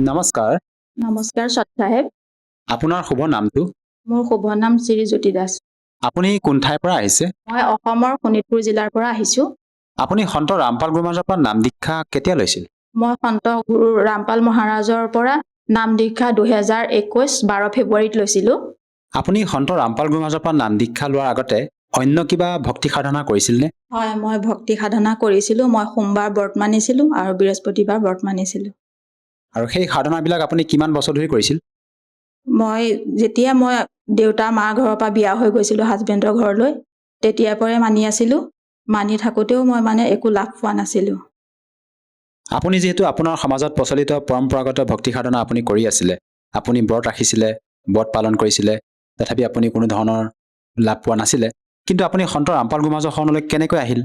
নমস্কাৰ। নমস্কাৰ সৎ সাহেব। আপোনাৰ শুভ নামটো? মোৰ শুভ নাম শ্ৰী জ্যোতি দাস। আপুনি কোন ঠাইৰ পৰা আহিছে? মই অসমৰ শোণিতপুৰ জিলাৰ পৰা আহিছোঁ। আপুনি সন্ত ৰামপাল গুৰুমহাৰাজৰ পৰা নাম দীক্ষা কেতিয়া লৈছিল? মই সন্ত গুৰু ৰামপাল মহাৰাজৰ পৰা নাম দীক্ষা 2021 12 ফেব্ৰুৱাৰীত লৈছিলোঁ। আপুনি সন্ত ৰামপাল গুৰুমহাৰাজৰ পৰা নাম দীক্ষা লোৱাৰ আগতে অন্য কিবা ভক্তি সাধনা কৰিছিলনে? হয়, মই ভক্তি সাধনা কৰিছিলোঁ। মই সোমবাৰ ব্ৰত মানিছিলোঁ আৰু বৃহস্পতিবাৰ ব্ৰত মানিছিলোঁ। আৰু সেই সাধনাবিলাক আপুনি কিমান বছৰ ধৰি কৰিছিল? যেতিয়া মই দেউতা মাৰ ঘৰৰ পৰা বিয়া হৈ গৈছিলোঁ হাজবেণ্ডৰ ঘৰলৈ, তেতিয়াৰ পৰাই মানি আছিলোঁ। মানি থাকোঁতেও মই একো লাভ পোৱা নাছিলোঁ। আপুনি যিহেতু আপোনাৰ সমাজত প্ৰচলিত পৰম্পৰাগত ভক্তি সাধনা আপুনি কৰি আছিলে, আপুনি ব্ৰত ৰাখিছিলে, ব্ৰত পালন কৰিছিলে, তথাপি আপুনি কোনো ধৰণৰ লাভ পোৱা নাছিলে, কিন্তু আপুনি সন্ত ৰামপাল গুৰুমহাৰাজৰ শৰণলৈ কেনেকৈ আহিল?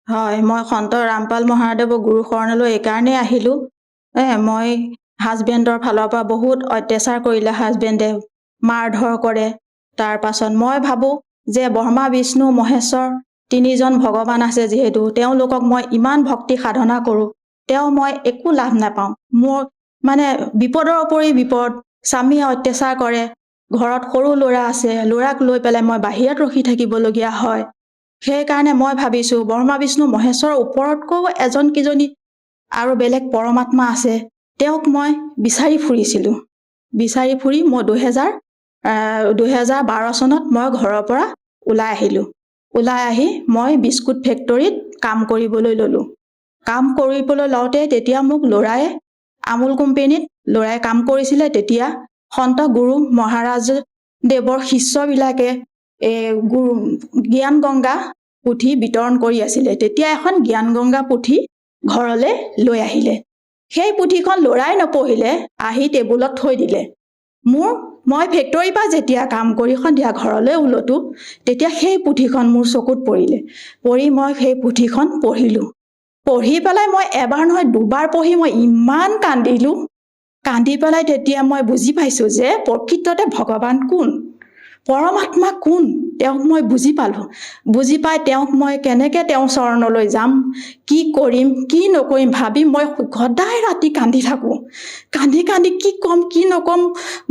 হয়, মই সন্ত ৰামপাল মহাদেৱৰ গুৰু শৰণলৈ এইকাৰণেই আহিলোঁ। মই হাজবেণ্ডৰ ফালৰ পৰা বহুত অত্যাচাৰ কৰিলে হাজবেণ্ডে, মাৰধৰ কৰে। তাৰ পাছত মই ভাবোঁ যে ব্ৰহ্মা বিষ্ণু মহেশ্বৰ তিনিজন ভগৱান আছে, যিহেতু তেওঁলোকক মই ইমান ভক্তি সাধনা কৰোঁ, মই একো লাভ নাপাওঁ। মোৰ বিপদৰ উপৰি বিপদ, স্বামীয়ে অত্যাচাৰ কৰে, ঘৰত সৰু ল'ৰা আছে, ল'ৰাক লৈ পেলাই মই বাহিৰত ৰখি থাকিবলগীয়া হয়। সেইকাৰণে মই ভাবিছোঁ ব্ৰহ্মা বিষ্ণু মহেশ্বৰৰ ওপৰতকৈও এজন কিজনী আৰু বেলেগ পৰমাত্মা আছে, তেওঁক মই বিচাৰি ফুৰিছিলোঁ। বিচাৰি ফুৰি মই 2012 চনত মই ঘৰৰ পৰা ওলাই আহিলোঁ। ওলাই আহি মই বিস্কুট ফেক্টৰীত কাম কৰিবলৈ ল'লোঁ। কাম কৰিবলৈ লওঁতে তেতিয়া মোক ল'ৰাই আমুল কোম্পেনীত ল'ৰাই কাম কৰিছিলে। তেতিয়া সন্ত গুৰু মহাৰাজ দেৱৰ শিষ্যবিলাকে জ্ঞান গংগা পুথি বিতৰণ কৰি আছিলে। তেতিয়া এখন জ্ঞান গংগা পুথি ঘৰলৈ লৈ আহিলে। সেই পুথিখন ল'ৰাই নপঢ়িলে, আহি টেবুলত থৈ দিলে। মই ফেক্টৰীৰ পৰা যেতিয়া কাম কৰি সন্ধিয়া ঘৰলৈ উলটো, তেতিয়া সেই পুথিখন মোৰ চকুত পৰিলে। পৰি মই সেই পুথিখন পঢ়িলোঁ। পঢ়ি পেলাই মই এবাৰ নহয় দুবাৰ পঢ়ি মই ইমান কান্দিলোঁ। কান্দি পেলাই তেতিয়া মই বুজি পাইছোঁ যে প্ৰকৃততে ভগৱান কোন, পৰমাত্মা কোন, তেওঁক মই বুজি পালোঁ। বুজি পাই তেওঁক মই কেনেকৈ তেওঁৰ চৰণলৈ যাম, কি কৰিম কি নকৰিম ভাবি মই সদায় ৰাতি কান্দি থাকোঁ। কান্দি কান্দি কি ক'ম কি নক'ম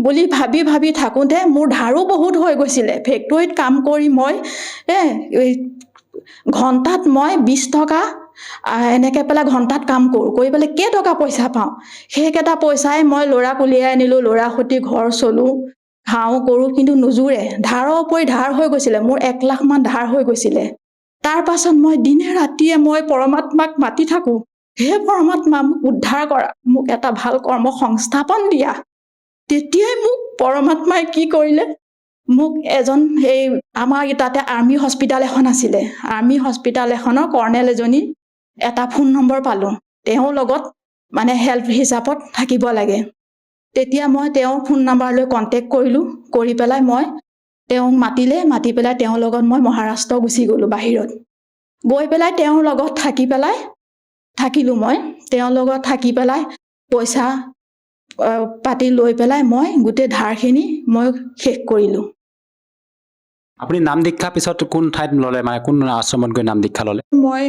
বুলি ভাবি ভাবি থাকোঁতে মোৰ ধাৰো বহুত হৈ গৈছিলে। ফেক্টৰীত কাম কৰি মই ঘণ্টাত মই 20 টকা এনেকৈ পেলাই ঘণ্টাত কাম কৰোঁ, কৰি পেলাই কেইটকা পইচা পাওঁ, সেইকেইটা পইচাই মই ল'ৰাক উলিয়াই আনিলোঁ। ল'ৰাৰ সৈতে ঘৰ চলোঁ, খাওঁ কৰোঁ, কিন্তু নোজোৰে। ধাৰৰ উপৰি ধাৰ হৈ গৈছিলে, মোৰ 1 লাখ মান ধাৰ হৈ গৈছিলে। তাৰ পাছত মই দিনে ৰাতিয়ে মই পৰমাত্মাক মাতি থাকোঁ, হে পৰমাত্মা মোক উদ্ধাৰ কৰা, মোক এটা ভাল কৰ্ম সংস্থাপন দিয়া। তেতিয়াই মোক পৰমাত্মাই কি কৰিলে, মোক আমাৰ তাতে আৰ্মি হস্পিটাল এখন আছিলে, আৰ্মি হস্পিটাল এখনৰ কৰ্ণেল এজনী এটা ফোন নম্বৰ পালোঁ। তেওঁৰ লগত হেল্প হিচাপত থাকিব লাগে। তেতিয়া মই তেওঁৰ ফোন নাম্বাৰলৈ কণ্টেক্ট কৰিলোঁ। কৰি পেলাই মই তেওঁক মাতি পেলাই তেওঁৰ লগত মই মহাৰাষ্ট্ৰ গুচি গ'লোঁ। বাহিৰত গৈ পেলাই তেওঁৰ লগত থাকিলোঁ। মই তেওঁৰ লগত থাকি পেলাই পইচা পাতি লৈ পেলাই মই গোটেই ধাৰখিনি মই শেষ কৰিলোঁ। আপুনি নাম দীক্ষাৰ পিছত কোন ঠাইত ল'লে, কোন আশ্ৰমত গৈ নাম দীক্ষা ল'লে? মই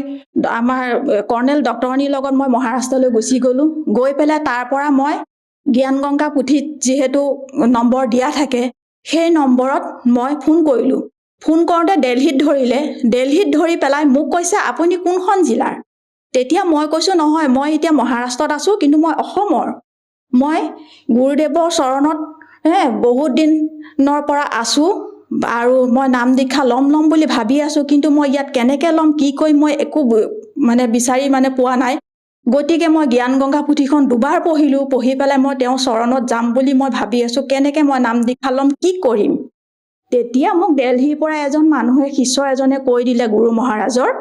আমাৰ কৰ্ণেল ডক্টৰণীৰ লগত মই মহাৰাষ্ট্ৰলৈ গুচি গ'লোঁ। গৈ পেলাই তাৰ পৰা মই জ্ঞান গংগা পুথিত যিহেতু নম্বৰ দিয়া থাকে, সেই নম্বৰত মই ফোন কৰিলোঁ। ফোন কৰোঁতে দিল্লীত ধৰিলে। দিল্লীত ধৰি পেলাই মোক কৈছে আপুনি কোনখন জিলাৰ? তেতিয়া মই কৈছোঁ নহয়, মই এতিয়া মহাৰাষ্ট্ৰত আছোঁ, কিন্তু মই অসমৰ। মই গুৰুদেৱৰ চৰণত বহুত দিনৰ পৰা আছোঁ আৰু মই নাম দীক্ষা ল'ম বুলি ভাবি আছোঁ, কিন্তু মই ইয়াত কেনেকৈ ল'ম কি কৰিম মই একো বিচাৰি পোৱা নাই। গতিকে মই জ্ঞান গংগা পুথিখন দুবাৰ পঢ়িলোঁ। পঢ়ি পেলাই মই তেওঁৰ চৰণত যাম বুলি মই ভাবি আছোঁ, কেনেকৈ মই নাম দীক্ষা ল'ম কি কৰিম। তেতিয়া মোক দিল্লীৰ পৰা এজন মানুহে শিষ্য এজনে কৈ দিলে, গুৰু মহাৰাজৰ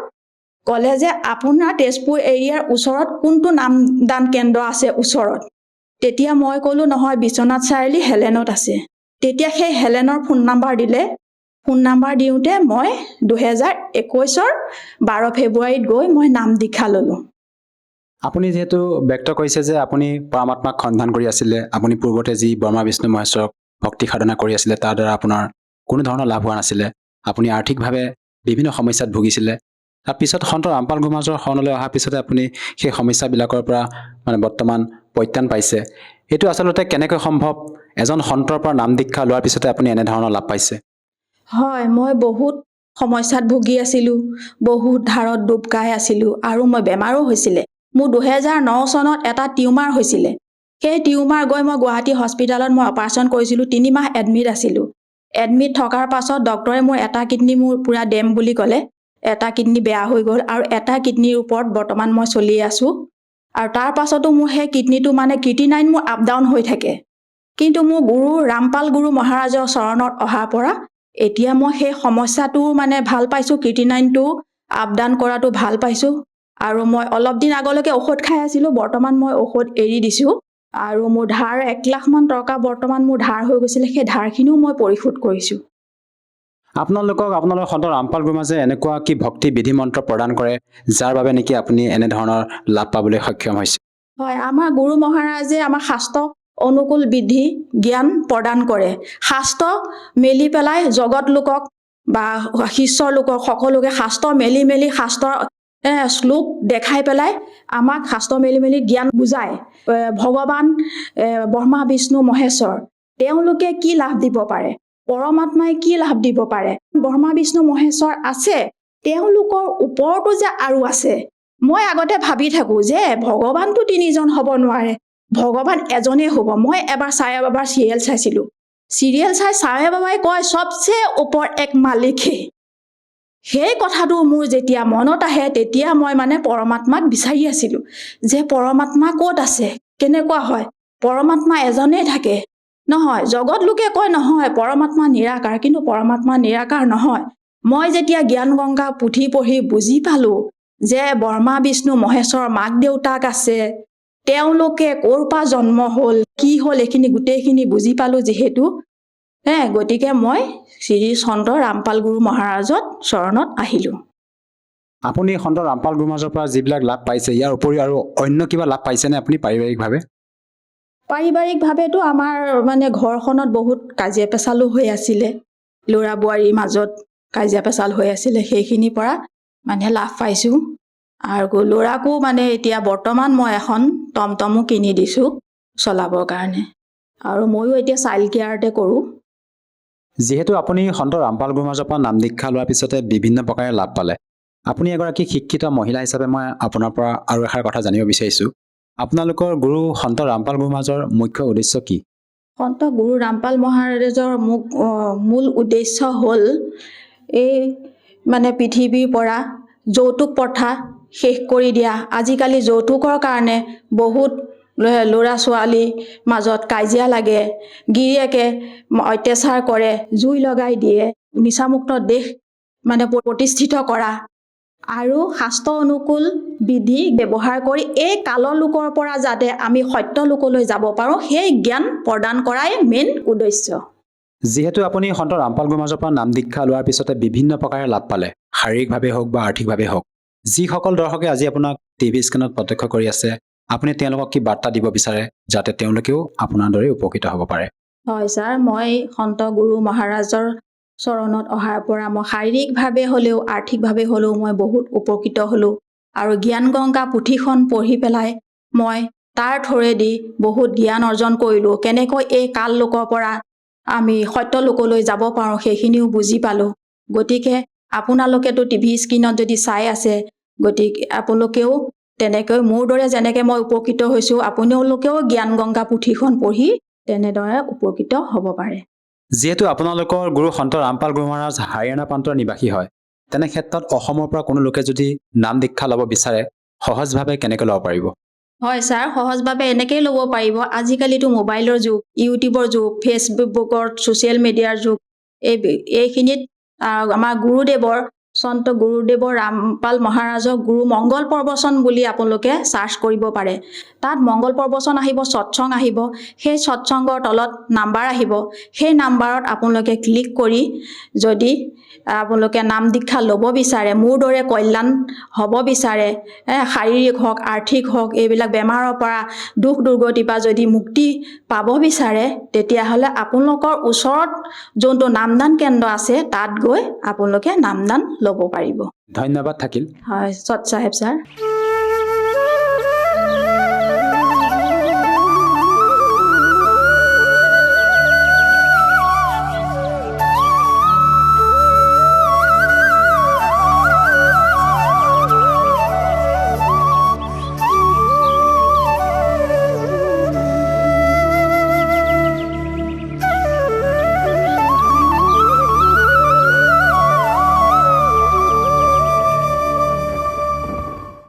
ক'লে যে আপোনাৰ তেজপুৰ এৰিয়াৰ ওচৰত কোনটো নামদান কেন্দ্ৰ আছে ওচৰত। তেতিয়া মই ক'লোঁ নহয়, বিশ্বনাথ চাৰিআলি হেলেনত আছে। তেতিয়া সেই হেলেনৰ ফোন নাম্বাৰ দিলে। ফোন নাম্বাৰ দিওঁতে মই 2021 12 ফেব্ৰুৱাৰীত গৈ মই নাম দীক্ষা ল'লোঁ। আপুনি যিহেতু ব্যক্ত কৰিছে যে আপুনি পৰমাত্মাক সন্ধান কৰি আছিলে, আপুনি পূৰ্বতে যি ব্ৰহ্মা বিষ্ণু মহেশ্বৰক ভক্তি সাধনা কৰি আছিলে, তাৰ দ্বাৰা আপোনাৰ কোনো ধৰণৰ লাভ হোৱা নাছিলে, আপুনি আৰ্থিকভাৱে বিভিন্ন সমস্যাত ভুগিছিলে। তাৰপিছত সন্ত ৰামপাল গুৰুমহাৰাজৰ শৰণলৈ অহাৰ পিছতে আপুনি সেই সমস্যাবিলাকৰ পৰা বৰ্তমান পৰিত্ৰাণ পাইছে, এইটো আচলতে কেনেকৈ সম্ভৱ? এজন সন্তৰ পৰা নাম দীক্ষা লোৱাৰ পিছতে আপুনি এনেধৰণৰ লাভ পাইছে। হয়, মই বহুত সমস্যাত ভুগি আছিলোঁ, বহুত ধাৰত ডুব খাই আছিলোঁ আৰু মই বেমাৰো হৈছিলে। মোৰ 2009 চনত এটা টিউমাৰ হৈছিলে। সেই টিউমাৰ গৈ মই গুৱাহাটী হস্পিটেলত মই অপাৰেশ্যন কৰিছিলোঁ, 3 মাহ এডমিট আছিলোঁ। এডমিট থকাৰ পাছত ডক্টৰে মোৰ এটা কিডনী মোৰ পূৰা ডেম বুলি ক'লে, এটা কিডনী বেয়া হৈ গ'ল আৰু এটা কিডনীৰ ওপৰত বৰ্তমান মই চলি আছোঁ। আৰু তাৰ পাছতো মোৰ সেই কিডনীটো মানে ক্ৰিটিনাইন মোৰ আপ ডাউন হৈ থাকে। কিন্তু মোৰ গুৰু ৰামপাল গুৰু মহাৰাজৰ চৰণত অহাৰ পৰা এতিয়া মই সেই সমস্যাটো মানে ভাল পাইছোঁ, ক্ৰিটিনাইনটো আপ ডাউন কৰাটো ভাল পাইছোঁ। আৰু মই অলপ দিন আগলৈকে ঔষধ খাই আছিলোঁ, বৰ্তমান মই ঔষধ এৰি দিছোঁ। আৰু মোৰ ধাৰ 1 লাখমান টকা বৰ্তমান মোৰ ধাৰ হৈ গৈছিলে, সেই ধাৰখিনিও মই পৰিশোধ কৰিছোঁ। আপোনালোকৰ সন্ত ৰামপাল গুৰুমাজে এনেকুৱা কি ভক্তি বিধি মন্ত্ৰ প্ৰদান কৰে যাৰ বাবে নেকি আপুনি এনেধৰণৰ লাভ পাবলৈ সক্ষম হৈছে? হয়, আমাৰ গুৰু মহাৰাজে আমাৰ শাস্ত্ৰ অনুকূল বিধি জ্ঞান প্ৰদান কৰে। শাস্ত্ৰ মেলি পেলাই জগত লোকক বা শিষ্যৰ লোকক সকলোকে শাস্ত্ৰ মেলি শাস্ত্ৰৰ শ্লোক দেখাই পেলাই আমাক শাস্ত্ৰ মেলি জ্ঞান বুজায়। ভগৱান ব্ৰহ্মা বিষ্ণু মহেশ্বৰ তেওঁলোকে কি লাভ দিব পাৰে, পৰমাত্মাই কি লাভ দিব পাৰে, ব্ৰহ্মা বিষ্ণু মহেশ্বৰ আছে, তেওঁলোকৰ ওপৰতো যে আৰু আছে। মই আগতে ভাবি থাকোঁ যে ভগৱানটো 3জন হ'ব নোৱাৰে, ভগৱান এজনেই হ'ব। মই এবাৰ চাই বাবাৰ চিৰিয়েল চাইছিলোঁ, চিৰিয়েল চাই বাবাই কয় চবচে ওপৰ এক মালিক হে। সেই কথাটো মোৰ যেতিয়া মনত আহে তেতিয়া মই মানে পৰমাত্মাক বিচাৰি আছিলোঁ যে পৰমাত্মা ক'ত আছে, কেনেকুৱা হয়, পৰমাত্মা এজনেই থাকে। নহয়, জগত লোকে কয় নহয় পৰমাত্মা নিৰাকাৰ, কিন্তু পৰমাত্মা নিৰাকাৰ নহয়। মই যেতিয়া জ্ঞান গংগা পুথি পঢ়ি বুজি পালোঁ যে ব্ৰহ্মা বিষ্ণু মহেশ্বৰ মাক দেউতাক আছে, তেওঁলোকে ক'ৰ পৰা জন্ম হ'ল, কি হ'ল, এইখিনি গোটেইখিনি বুজি পালোঁ যিহেতু গতিকে মই শ্ৰী সন্ত ৰামপাল গুৰু মহাৰাজৰ চৰণত আহিলোঁ। আপুনি সন্ত ৰামপাল গুৰুমাজৰ পৰা যিবিলাক লাভ পাইছে, ইয়াৰ উপৰিও আৰু অন্য কিবা লাভ পাইছেনে আপুনি পাৰিবাৰিকভাৱে? পাৰিবাৰিকভাৱেতো আমাৰ মানে ঘৰখনত বহুত কাজিয়া পেচালো হৈ আছিলে, ল'ৰা বোৱাৰীৰ মাজত কাজিয়া পেচাল হৈ আছিলে, সেইখিনিৰ পৰা মানে লাভ পাইছোঁ। আৰু ল'ৰাকো মানে এতিয়া বৰ্তমান মই এখন টমটমো কিনি দিছোঁ চলাবৰ কাৰণে, আৰু ময়ো এতিয়া চাইল্ড কেয়াৰতে কৰোঁ। যিহেতু আপুনি সন্ত ৰামপাল গুৰুমাজৰ পৰা নাম দীক্ষা লোৱাৰ পিছতে বিভিন্ন প্ৰকাৰে লাভ পালে, আপুনি এগৰাকী শিক্ষিত মহিলা হিচাপে মই আপোনাৰ পৰা আৰু এষাৰ কথা জানিব বিচাৰিছোঁ, আপোনালোকৰ গুৰু সন্ত ৰামপাল গুৰুমাজৰ মুখ্য উদ্দেশ্য কি? সন্ত গুৰু ৰামপাল মহাৰাজৰ মূল উদ্দেশ্য হ'ল এই মানে পৃথিৱীৰ পৰা যৌতুক প্ৰথা শেষ কৰি দিয়া। আজিকালি যৌতুকৰ কাৰণে বহুত ল'ৰা ছোৱালীৰ মাজত কাজিয়া লাগে, গিৰিয়েকে অত্যাচাৰ কৰে, জুই লগাই দিয়ে, নিচামুক্ত দেশ মানে প্ৰতিষ্ঠিত কৰা আৰু শাস্ত্ৰ অনুকূল বিধি ব্যৱহাৰ কৰি এই কালৰ লোকৰ পৰা যাতে আমি সত্য লোকলৈ যাব পাৰোঁ, সেই জ্ঞান প্ৰদান কৰাই মেইন উদ্দেশ্য। যিহেতু আপুনি সন্ত ৰামপাল গুৰুমাজৰ পৰা নাম দীক্ষা লোৱাৰ পিছতে বিভিন্ন প্ৰকাৰে লাভ পালে, শাৰীৰিকভাৱে হওক বা আৰ্থিকভাৱে হওক, যিসকল দৰ্শকে আজি আপোনাক টিভি স্ক্ৰীণত প্ৰত্যক্ষ কৰি আছে, আপুনি তেওঁলোকক কি বাৰ্তা দিব বিচাৰে যাতে তেওঁলোকেও আপোনাৰ দৰে উপকৃত হ'ব পাৰে? হয় ছাৰ, মই সন্ত গুৰু মহাৰাজৰ চৰণত অহাৰ পৰা মই শাৰীৰিকভাৱে হ'লেও আৰ্থিকভাৱে হ'লেও মই বহুত উপকৃত হ'লোঁ। আৰু জ্ঞান গংগা পুথিখন পঢ়ি পেলাই মই তাৰ থোৰেদি বহুত জ্ঞান অৰ্জন কৰিলোঁ, কেনেকৈ এই কাল লোকৰ পৰা আমি সত্য লোকলৈ যাব পাৰোঁ সেইখিনিও বুজি পালোঁ। গতিকে আপোনালোকেতো টিভি স্ক্ৰীণত যদি চাই আছে, গতিকে আপোনালোকেও তেনেকৈ মোৰ দৰে যেনেকৈ মই উপকৃত হৈছোঁ, আপোনালোকেও জ্ঞান গংগা পুথিখন পঢ়ি তেনেদৰে উপকৃত হ'ব পাৰে। যিহেতু আপোনালোকৰ গুৰু সন্ত ৰামপাল গুৰু মহাৰাজ হাৰিয়ানা প্ৰান্তৰ নিবাসী হয়, তেনে ক্ষেত্ৰত অসমৰ পৰা কোনো লোকে যদি নাম দীক্ষা ল'ব বিচাৰে সহজভাৱে কেনেকৈ ল'ব পাৰিব? হয় ছাৰ, সহজভাৱে এনেকেই ল'ব পাৰিব। আজিকালিতো মোবাইলৰ যুগ, ইউটিউবৰ যুগ, ফেচবুকৰ ছ'চিয়েল মিডিয়াৰ যুগ, এইখিনিত আমাৰ গুৰুদেৱৰ সন্ত গুৰুদেৱৰ ৰামপাল মহাৰাজৰ গুৰু মংগল প্ৰবচন বুলি আপোনালোকে চাৰ্চ কৰিব পাৰে। তাত মংগল প্ৰবচন আহিব, সৎসং আহিব, সেই সৎসংগৰ তলত নাম্বাৰ আহিব, সেই নাম্বাৰত আপোনালোকে ক্লিক কৰি যদি আপোনালোকে নাম দীক্ষা ল'ব বিচাৰে, মোৰ দৰে কল্যাণ হ'ব বিচাৰে, শাৰীৰিক হওক আৰ্থিক হওক এইবিলাক বেমাৰৰ পৰা দুখ দুৰ্গতিৰ পৰা যদি মুক্তি পাব বিচাৰে, তেতিয়াহ'লে আপোনালোকৰ ওচৰত যোনটো নামদান কেন্দ্ৰ আছে তাত গৈ আপোনালোকে নামদান ল'ব পাৰিব। ধন্যবাদ থাকিল। হয় সৎ চাহেব ছাৰ।